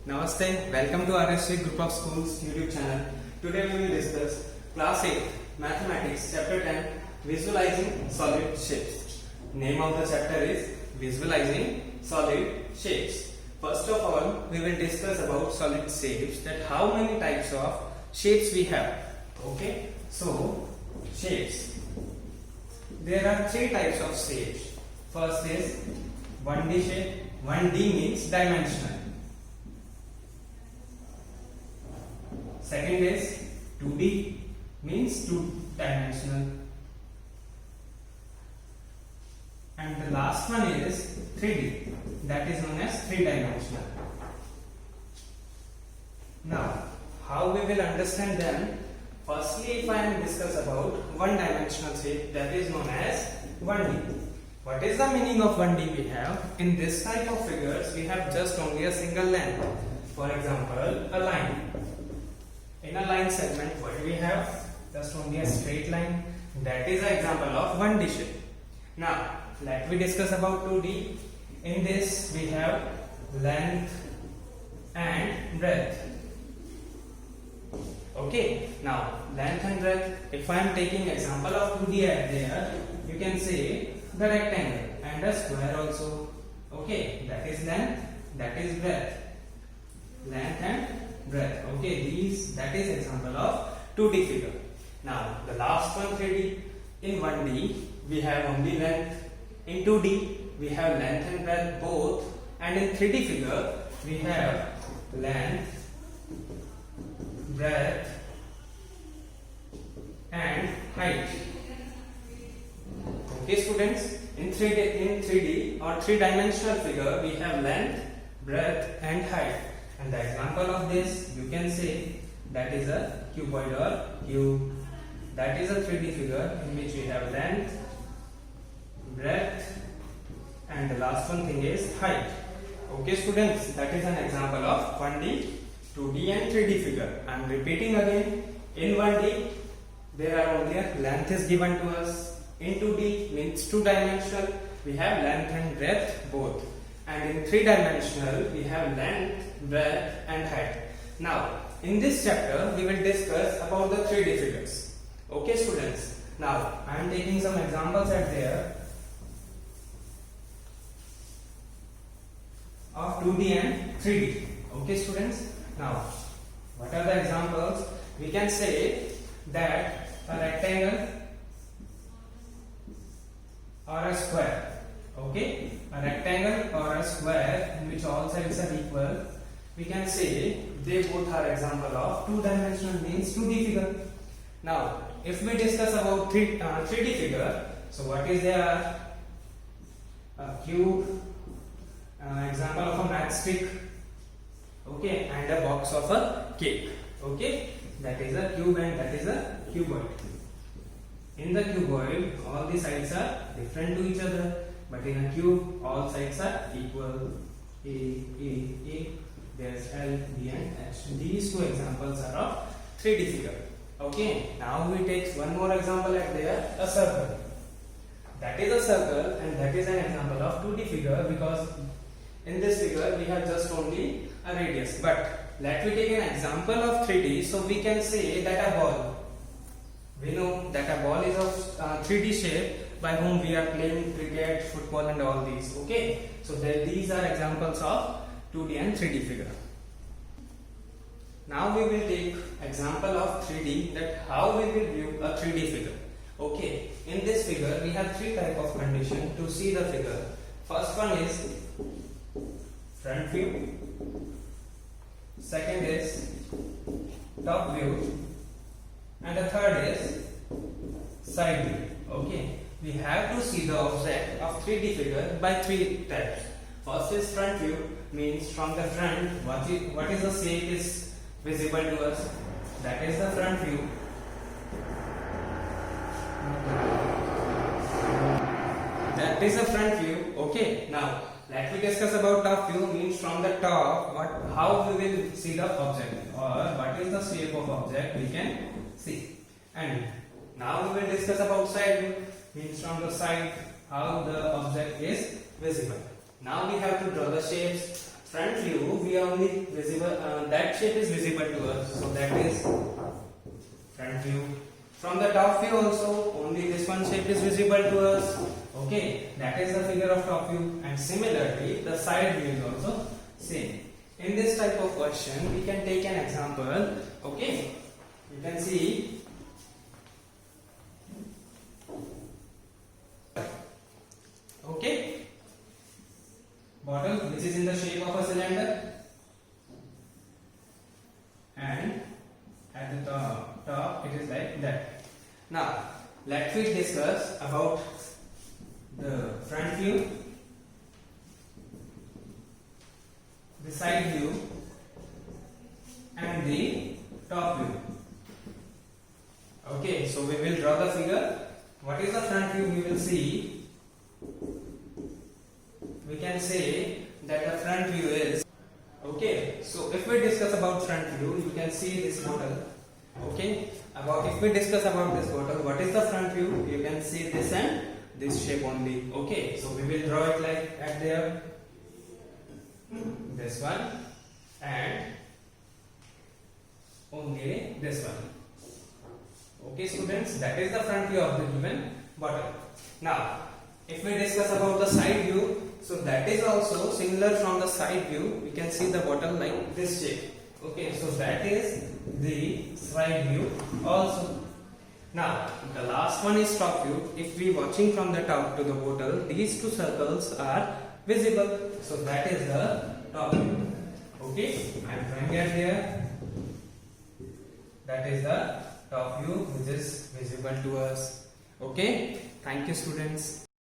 Namaste, welcome to RSC Group of Schools YouTube channel. Today we will discuss Class 8 Mathematics Chapter 10 Visualizing Solid Shapes. Name of the chapter is Visualizing Solid Shapes. First of all, we will discuss about solid shapes, that how many types of shapes we have. Okay, so shapes. There are three types of shapes. First is 1D shape. 1D means dimensional. Second is 2D means two-dimensional. And the last one is 3D, that is known as three-dimensional. Now, how we will understand them? Firstly, if I am discuss about one-dimensional shape, that is known as 1D. What is the meaning of 1D we have? In this type of figures, we have just only a single length. For example, a line. In a line segment, what do we have? Just only a straight line. That is an example of 1D shape. Now, let me discuss about 2D. In this, we have length and breadth. Okay, now length and breadth. If I am taking example of 2D at there, you can say the rectangle and a square also. Okay, that is length, that is breadth. Length and breadth. Okay, that is example of 2D figure. Now the last one 3D. In 1D we have only length. In 2D we have length and breadth both. And in 3D figure we have length, breadth and height. Okay students, in 3D or three-dimensional figure we have length, breadth and height. And the example of this, you can say that is a cuboid or cube. That is a 3D figure in which we have length, breadth and the last one thing is height. Okay students, that is an example of 1D, 2D and 3D figure. I am repeating again. In 1D, there are only a length is given to us. In 2D means two-dimensional, we have length and breadth both. And in three-dimensional, we have length, breadth and height. Now, in this chapter, we will discuss about the 3D figures. Okay students, now I am taking some examples at there of 2D and 3D. Okay students, now what are the examples? We can say that a rectangle or a square. Okay, a rectangle or a square in which all sides are equal, we can say they both are example of two-dimensional means 2D figure. Now, if we discuss about 3D figure, so what is there? A cube, example of a matchstick, okay, and a box of a cake. Okay, that is a cube and that is a cuboid. In the cuboid, all the sides are different to each other. But in a cube, all sides are equal. A, there's L, B and H. These two examples are of 3D figure. Okay, now we take one more example at there, a circle. That is a circle and that is an example of 2D figure, because in this figure we have just only a radius. But let me take an example of 3D, so we can say that a ball. We know that a ball is of 3D shape, by whom we are playing cricket, football and all these. Okay, so these are examples of 2D and 3D figure. Now we will take example of 3D, that how we will view a 3D figure. Okay, in this figure we have three type of condition to see the figure. First one is front view, second is top view and the third is side view. Okay, we have to see the object of 3D figure by three types. First is front view, means from the front what is the shape is visible to us. That is the front view. That is the front view. Okay, now let me discuss about top view, means from the top how we will see the object or what is the shape of object we can see. And now we will discuss about side view, means from the side how the object is visible. Now we have to draw the shapes front view, we are only visible, that shape is visible to us, so that is front view. From the top view also, only this one shape is visible to us. Okay, that is the figure of top view. And similarly, the side view is also same. In this type of question, we can take an example. Okay, you can see. Okay, bottle which is in the shape of a cylinder, and at the top it is like that. Now let us discuss about the front view, the side view, and the top view. Okay, so we will draw the figure. What is the front view? We will see. We can say that the front view is, okay, so if we discuss about front view, you can see this bottle. Okay, if we discuss about this bottle, what is the front view? You can see this and this shape only. Okay, so we will draw it like at there, this one, and only this one. Okay students, that is the front view of the given bottle. Now if we discuss about the side view, so that is also similar. From the side view we can see the bottle like this shape. Okay, so that is the side view also. Now the last one is top view. If we watching from the top to the bottle, these two circles are visible, so that is the top view. Okay, I am drawing it here. That is the top view which is visible to us. Okay, thank you students.